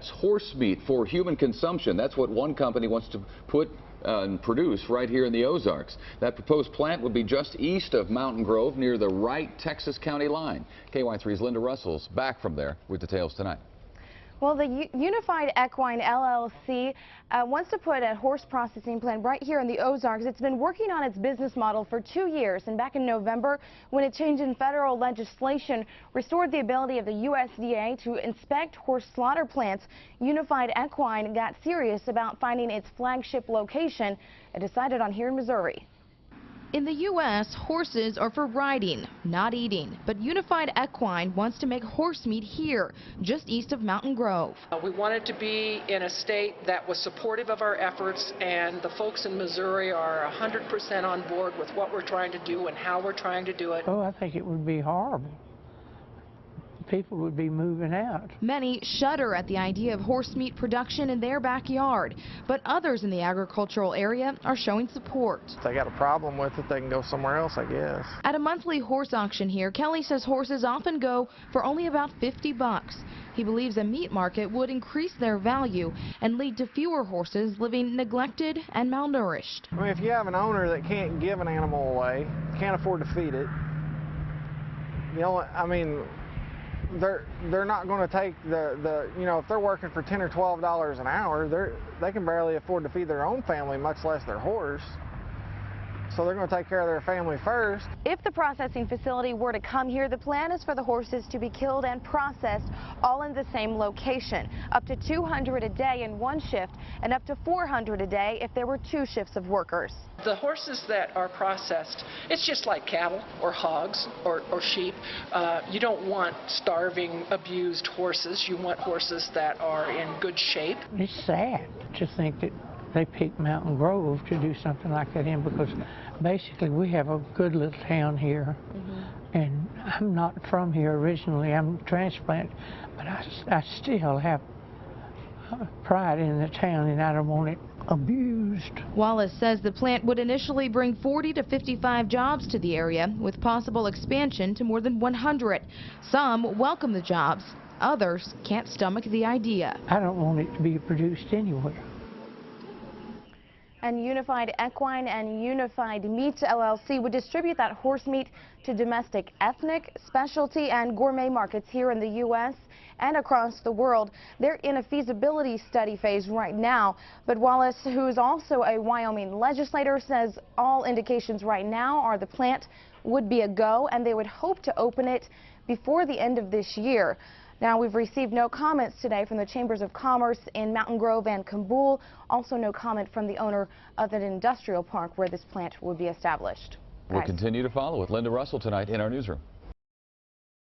That's horse meat for human consumption. That's what one company wants to put and produce right here in the Ozarks. That proposed plant would be just east of Mountain Grove near the Wright, Texas county line. KY3's Linda Russell's back from there with details tonight. Well, the Unified Equine LLC wants to put a horse processing plant right here in the Ozarks. It's been working on its business model for 2 years, and back in November, when a change in federal legislation restored the ability of the USDA to inspect horse slaughter plants, Unified Equine got serious about finding its flagship location and decided on here in Missouri. In the U.S., horses are for riding, not eating, but Unified Equine wants to make horse meat here, just east of Mountain Grove. We wanted to be in a state that was supportive of our efforts, and the folks in Missouri are 100% on board with what we're trying to do and how we're trying to do it. Oh, I think it would be horrible. People would be moving out. Many shudder at the idea of horse meat production in their backyard, but others in the agricultural area are showing support. If they got a problem with it, they can go somewhere else, I guess. At a monthly horse auction here, Kelly says horses often go for only about $50. He believes a meat market would increase their value and lead to fewer horses living neglected and malnourished. I mean, if you have an owner that can't give an animal away, can't afford to feed it, they're not going to take if they're working for $10 or $12 an hour, they can barely afford to feed their own family, much less their horse. So they're going to take care of their family first. If the processing facility were to come here, the plan is for the horses to be killed and processed all in the same location. Up to 200 a day in one shift and up to 400 a day if there were 2 shifts of workers. The horses that are processed, it's just like cattle or hogs or sheep. You don't want starving, abused horses. You want horses that are in good shape. It's sad to think that they picked Mountain Grove to do something like that in, because basically we have a good little town here. And I'm not from here originally. I'm a transplant, but I still have pride in the town, and I don't want it abused. Wallace says the plant would initially bring 40 to 55 jobs to the area, with possible expansion to more than 100. Some welcome the jobs. Others can't stomach the idea. I don't want it to be produced anywhere. And Unified Equine and Unified Meats LLC would distribute that horse meat to domestic, ethnic, specialty, and gourmet markets here in the U.S. and across the world. They're in a feasibility study phase right now, but Wallace, who is also a Wyoming legislator, says all indications right now are the plant would be a go, and they would hope to open it before the end of this year. Now, we've received no comments today from the Chambers of Commerce in Mountain Grove and Kabul. Also, no comment from the owner of an industrial park where this plant would be established. We'll continue to follow with Linda Russell tonight in our newsroom.